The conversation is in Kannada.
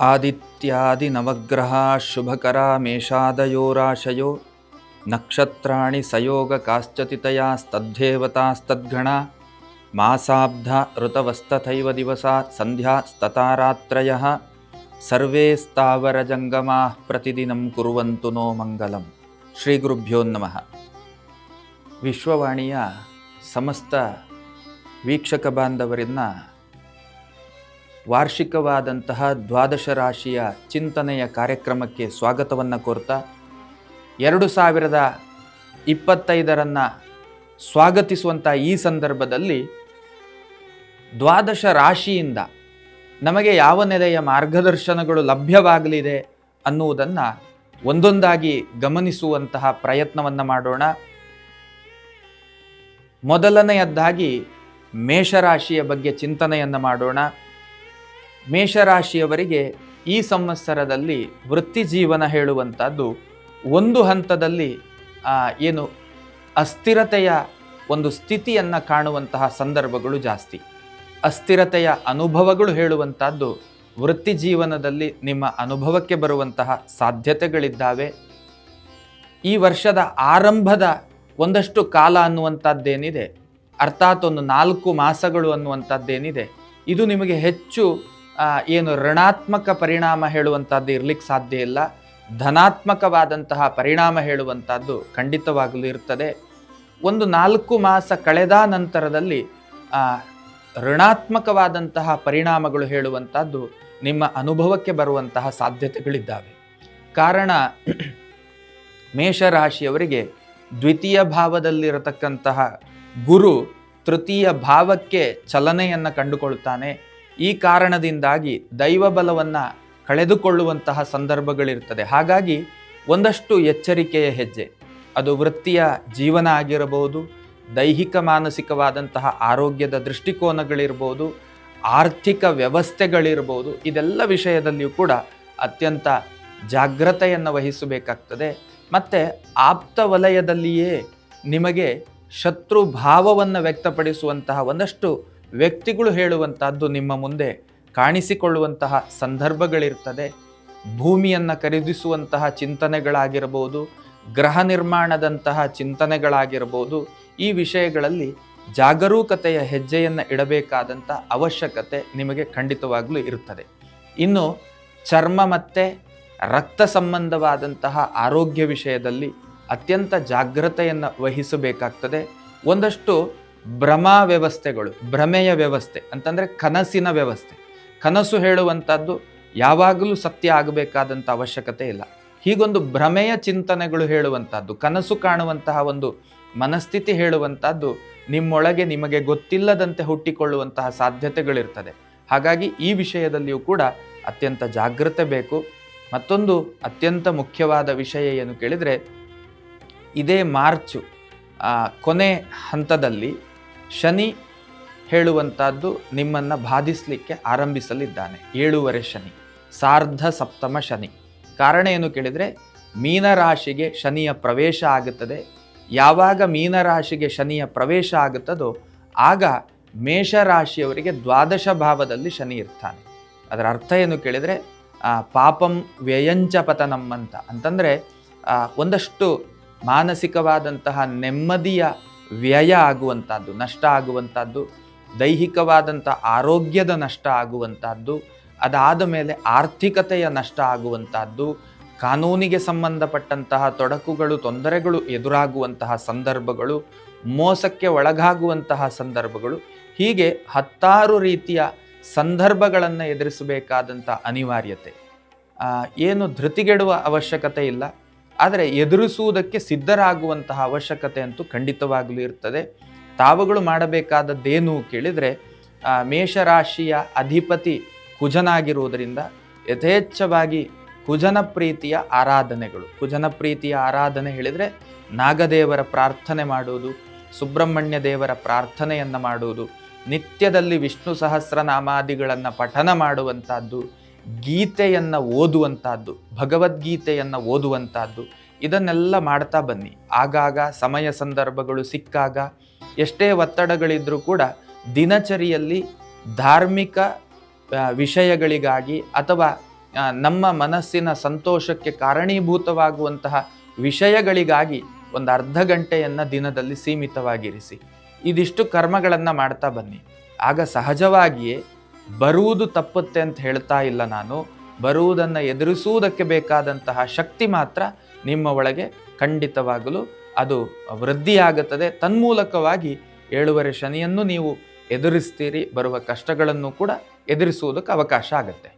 ಆದಿತ್ಯಾದಿ ನವಗ್ರಹ ಶುಭಕರ ಮೇಷಾದಯೋರಾಶಯೋ ನಕ್ಷತ್ರಾಣಿ ಸಯೋಗ ಕಾಶ್ಚತಿತಯಾಸ್ತದ್ದೇವತಾಸ್ತದ್ಗಣ ಮಾಸಾಬ್ಧ ಋತವಸ್ತಥೈವ ದಿವಸ ಸಂಧ್ಯಾ ಸ್ತತಾರಾತ್ರಯಃ ಸರ್ವೇ ಸ್ಥಾವರ ಜಂಗಮಾಃ ಪ್ರತಿದಿನಂ ಕುರ್ವಂತು ನೋ ಮಂಗಲಂ. ಶ್ರೀ ಗುರುಭ್ಯೋ ನಮಃ. ವಿಶ್ವವಾಣಿಯ ಸಮಸ್ತ ವೀಕ್ಷಕ ಬಾಂಧವರನ್ನ ವಾರ್ಷಿಕವಾದಂತಹ ದ್ವಾದಶ ರಾಶಿಯ ಚಿಂತನೆಯ ಕಾರ್ಯಕ್ರಮಕ್ಕೆ ಸ್ವಾಗತವನ್ನು ಕೋರ್ತಾ 2025 ಸ್ವಾಗತಿಸುವಂಥ ಈ ಸಂದರ್ಭದಲ್ಲಿ ದ್ವಾದಶ ರಾಶಿಯಿಂದ ನಮಗೆ ಯಾವ ನೆಲೆಯ ಮಾರ್ಗದರ್ಶನಗಳು ಲಭ್ಯವಾಗಲಿದೆ ಅನ್ನುವುದನ್ನು ಒಂದೊಂದಾಗಿ ಗಮನಿಸುವಂತಹ ಪ್ರಯತ್ನವನ್ನು ಮಾಡೋಣ. ಮೊದಲನೆಯದ್ದಾಗಿ ಮೇಷರಾಶಿಯ ಬಗ್ಗೆ ಚಿಂತನೆಯನ್ನು ಮಾಡೋಣ. ಮೇಷರಾಶಿಯವರಿಗೆ ಈ ಸಂವತ್ಸರದಲ್ಲಿ ವೃತ್ತಿ ಜೀವನ ಹೇಳುವಂಥದ್ದು ಒಂದು ಹಂತದಲ್ಲಿ ಏನು ಅಸ್ಥಿರತೆಯ ಒಂದು ಸ್ಥಿತಿಯನ್ನು ಕಾಣುವಂತಹ ಸಂದರ್ಭಗಳು ಜಾಸ್ತಿ. ಅಸ್ಥಿರತೆಯ ಅನುಭವಗಳು ಹೇಳುವಂಥದ್ದು ವೃತ್ತಿ ಜೀವನದಲ್ಲಿ ನಿಮ್ಮ ಅನುಭವಕ್ಕೆ ಬರುವಂತಹ ಸಾಧ್ಯತೆಗಳಿದ್ದಾವೆ. ಈ ವರ್ಷದ ಆರಂಭದ ಒಂದಷ್ಟು ಕಾಲ ಅನ್ನುವಂಥದ್ದೇನಿದೆ, ಅರ್ಥಾತ್ ಒಂದು 4 ಮಾಸಗಳು ಅನ್ನುವಂಥದ್ದೇನಿದೆ, ಇದು ನಿಮಗೆ ಹೆಚ್ಚು ಏನು ಋಣಾತ್ಮಕ ಪರಿಣಾಮ ಹೇಳುವಂಥದ್ದು ಇರಲಿಕ್ಕೆ ಸಾಧ್ಯ ಇಲ್ಲ. ಧನಾತ್ಮಕವಾದಂತಹ ಪರಿಣಾಮ ಹೇಳುವಂಥದ್ದು ಖಂಡಿತವಾಗಲೂ ಇರ್ತದೆ. ಒಂದು 4 ಮಾಸ ಕಳೆದ ನಂತರದಲ್ಲಿ ಋಣಾತ್ಮಕವಾದಂತಹ ಪರಿಣಾಮಗಳು ಹೇಳುವಂಥದ್ದು ನಿಮ್ಮ ಅನುಭವಕ್ಕೆ ಬರುವಂತಹ ಸಾಧ್ಯತೆಗಳಿದ್ದಾವೆ. ಕಾರಣ ಮೇಷರಾಶಿಯವರಿಗೆ ದ್ವಿತೀಯ ಭಾವದಲ್ಲಿರತಕ್ಕಂತಹ ಗುರು ತೃತೀಯ ಭಾವಕ್ಕೆ ಚಲನೆಯನ್ನು ಕಂಡುಕೊಳ್ತಾನೆ. ಈ ಕಾರಣದಿಂದಾಗಿ ದೈವ ಬಲವನ್ನು ಕಳೆದುಕೊಳ್ಳುವಂತಹ ಸಂದರ್ಭಗಳಿರ್ತದೆ. ಹಾಗಾಗಿ ಒಂದಷ್ಟು ಎಚ್ಚರಿಕೆಯ ಹೆಜ್ಜೆ, ಅದು ವೃತ್ತಿಯ ಜೀವನ ಆಗಿರಬಹುದು, ದೈಹಿಕ ಮಾನಸಿಕವಾದಂತಹ ಆರೋಗ್ಯದ ದೃಷ್ಟಿಕೋನಗಳಿರ್ಬೋದು, ಆರ್ಥಿಕ ವ್ಯವಸ್ಥೆಗಳಿರ್ಬೋದು, ಇದೆಲ್ಲ ವಿಷಯದಲ್ಲಿಯೂ ಕೂಡ ಅತ್ಯಂತ ಜಾಗ್ರತೆಯನ್ನು ವಹಿಸಬೇಕಾಗ್ತದೆ. ಮತ್ತು ಆಪ್ತ ವಲಯದಲ್ಲಿಯೇ ನಿಮಗೆ ಶತ್ರು ಭಾವವನ್ನು ವ್ಯಕ್ತಪಡಿಸುವಂತಹ ಒಂದಷ್ಟು ವ್ಯಕ್ತಿಗಳು ಹೇಳುವಂತಹದ್ದು ನಿಮ್ಮ ಮುಂದೆ ಕಾಣಿಸಿಕೊಳ್ಳುವಂತಹ ಸಂದರ್ಭಗಳಿರ್ತದೆ. ಭೂಮಿಯನ್ನು ಖರೀದಿಸುವಂತಹ ಚಿಂತನೆಗಳಾಗಿರ್ಬೋದು, ಗೃಹ ನಿರ್ಮಾಣದಂತಹ ಚಿಂತನೆಗಳಾಗಿರ್ಬೋದು, ಈ ವಿಷಯಗಳಲ್ಲಿ ಜಾಗರೂಕತೆಯ ಹೆಜ್ಜೆಯನ್ನು ಇಡಬೇಕಾದಂಥ ಅವಶ್ಯಕತೆ ನಿಮಗೆ ಖಂಡಿತವಾಗಲೂ ಇರುತ್ತದೆ. ಇನ್ನು ಚರ್ಮ ಮತ್ತು ರಕ್ತ ಸಂಬಂಧವಾದಂತಹ ಆರೋಗ್ಯ ವಿಷಯದಲ್ಲಿ ಅತ್ಯಂತ ಜಾಗ್ರತೆಯನ್ನು ವಹಿಸಬೇಕಾಗ್ತದೆ. ಒಂದಷ್ಟು ಭ್ರಮಾ ವ್ಯವಸ್ಥೆಗಳು, ಭ್ರಮೆಯ ವ್ಯವಸ್ಥೆ ಅಂತಂದರೆ ಕನಸಿನ ವ್ಯವಸ್ಥೆ, ಕನಸು ಹೇಳುವಂಥದ್ದು ಯಾವಾಗಲೂ ಸತ್ಯ ಆಗಬೇಕಾದಂಥ ಅವಶ್ಯಕತೆ ಇಲ್ಲ. ಹೀಗೊಂದು ಭ್ರಮೆಯ ಚಿಂತನೆಗಳು ಹೇಳುವಂಥದ್ದು, ಕನಸು ಕಾಣುವಂತಹ ಒಂದು ಮನಸ್ಥಿತಿ ಹೇಳುವಂಥದ್ದು ನಿಮ್ಮೊಳಗೆ ನಿಮಗೆ ಗೊತ್ತಿಲ್ಲದಂತೆ ಹುಟ್ಟಿಕೊಳ್ಳುವಂತಹ ಸಾಧ್ಯತೆಗಳಿರ್ತದೆ. ಹಾಗಾಗಿ ಈ ವಿಷಯದಲ್ಲಿಯೂ ಕೂಡ ಅತ್ಯಂತ ಜಾಗ್ರತೆ ಬೇಕು. ಮತ್ತೊಂದು ಅತ್ಯಂತ ಮುಖ್ಯವಾದ ವಿಷಯ ಏನು ಕೇಳಿದರೆ, ಇದೇ ಮಾರ್ಚು ಕೊನೆ ಹಂತದಲ್ಲಿ ಶನಿ ಹೇಳುವಂಥದ್ದು ನಿಮ್ಮನ್ನು ಬಾಧಿಸಲಿಕ್ಕೆ ಆರಂಭಿಸಲಿದ್ದಾನೆ. 7ನೇ ಶನಿ, ಸಾರ್ಧ ಸಪ್ತಮ ಶನಿ. ಕಾರಣ ಏನು ಕೇಳಿದರೆ, ಮೀನರಾಶಿಗೆ ಶನಿಯ ಪ್ರವೇಶ ಆಗುತ್ತದೆ. ಯಾವಾಗ ಮೀನರಾಶಿಗೆ ಶನಿಯ ಪ್ರವೇಶ ಆಗುತ್ತದೋ ಆಗ ಮೇಷರಾಶಿಯವರಿಗೆ ದ್ವಾದಶ ಭಾವದಲ್ಲಿ ಶನಿ ಇರ್ತಾನೆ. ಅದರ ಅರ್ಥ ಏನು ಕೇಳಿದರೆ, ಪಾಪಂ ವ್ಯಯಂಚ ಪತನಂ ಅಂತಂದರೆ ಒಂದಷ್ಟು ಮಾನಸಿಕವಾದಂತಹ ನೆಮ್ಮದಿಯ ವ್ಯಯ ಆಗುವಂಥದ್ದು, ನಷ್ಟ ಆಗುವಂಥದ್ದು, ದೈಹಿಕವಾದಂಥ ಆರೋಗ್ಯದ ನಷ್ಟ ಆಗುವಂಥದ್ದು, ಅದಾದ ಮೇಲೆ ಆರ್ಥಿಕತೆಯ ನಷ್ಟ ಆಗುವಂಥದ್ದು, ಕಾನೂನಿಗೆ ಸಂಬಂಧಪಟ್ಟಂತಹ ತೊಡಕುಗಳು, ತೊಂದರೆಗಳು ಎದುರಾಗುವಂತಹ ಸಂದರ್ಭಗಳು, ಮೋಸಕ್ಕೆ ಒಳಗಾಗುವಂತಹ ಸಂದರ್ಭಗಳು, ಹೀಗೆ 10 ರೀತಿಯ ಸಂದರ್ಭಗಳನ್ನು ಎದುರಿಸಬೇಕಾದಂಥ ಅನಿವಾರ್ಯತೆ. ಏನು ಧೃತಿಗೆಡುವ ಅವಶ್ಯಕತೆ ಇಲ್ಲ, ಆದರೆ ಎದುರಿಸುವುದಕ್ಕೆ ಸಿದ್ಧರಾಗುವಂತಹ ಅವಶ್ಯಕತೆ ಅಂತೂ ಖಂಡಿತವಾಗಲೂ ಇರ್ತದೆ. ತಾವುಗಳು ಮಾಡಬೇಕಾದದ್ದೇನು ಕೇಳಿದರೆ, ಮೇಷರಾಶಿಯ ಅಧಿಪತಿ ಕುಜನಾಗಿರುವುದರಿಂದ ಯಥೇಚ್ಛವಾಗಿ ಕುಜನ ಪ್ರೀತಿಯ ಆರಾಧನೆಗಳು. ಕುಜನ ಪ್ರೀತಿಯ ಆರಾಧನೆ ಹೇಳಿದರೆ ನಾಗದೇವರ ಪ್ರಾರ್ಥನೆ ಮಾಡುವುದು, ಸುಬ್ರಹ್ಮಣ್ಯ ದೇವರ ಪ್ರಾರ್ಥನೆಯನ್ನು ಮಾಡುವುದು, ನಿತ್ಯದಲ್ಲಿ ವಿಷ್ಣು ಸಹಸ್ರನಾಮಾದಿಗಳನ್ನು ಪಠನ ಮಾಡುವಂಥದ್ದು, ಗೀತೆಯನ್ನು ಓದುವಂಥದ್ದು, ಭಗವದ್ಗೀತೆಯನ್ನು ಓದುವಂಥದ್ದು, ಇದನ್ನೆಲ್ಲ ಮಾಡ್ತಾ ಬನ್ನಿ. ಆಗಾಗ ಸಮಯ ಸಂದರ್ಭಗಳು ಸಿಕ್ಕಾಗ ಎಷ್ಟೇ ಒತ್ತಡಗಳಿದ್ರೂ ಕೂಡ ದಿನಚರಿಯಲ್ಲಿ ಧಾರ್ಮಿಕ ವಿಷಯಗಳಿಗಾಗಿ ಅಥವಾ ನಮ್ಮ ಮನಸ್ಸಿನ ಸಂತೋಷಕ್ಕೆ ಕಾರಣೀಭೂತವಾಗುವಂತಹ ವಿಷಯಗಳಿಗಾಗಿ ಒಂದು ಅರ್ಧ ಗಂಟೆಯನ್ನು ದಿನದಲ್ಲಿ ಸೀಮಿತವಾಗಿರಿಸಿ. ಇದಿಷ್ಟು ಕರ್ಮಗಳನ್ನು ಮಾಡ್ತಾ ಬನ್ನಿ. ಆಗ ಸಹಜವಾಗಿಯೇ ಬರುವುದು ತಪ್ಪುತ್ತೆ ಅಂತ ಹೇಳ್ತಾ ಇಲ್ಲ ನಾನು. ಬರುವುದನ್ನು ಎದುರಿಸುವುದಕ್ಕೆ ಬೇಕಾದಂತಹ ಶಕ್ತಿ ಮಾತ್ರ ನಿಮ್ಮ ಒಳಗೆ ಖಂಡಿತವಾಗಲು ಅದು ವೃದ್ಧಿಯಾಗುತ್ತದೆ. ತನ್ಮೂಲಕವಾಗಿ 7ನೇ ಶನಿಯನ್ನು ನೀವು ಎದುರಿಸ್ತೀರಿ. ಬರುವ ಕಷ್ಟಗಳನ್ನು ಕೂಡ ಎದುರಿಸುವುದಕ್ಕೆ ಅವಕಾಶ ಆಗುತ್ತೆ.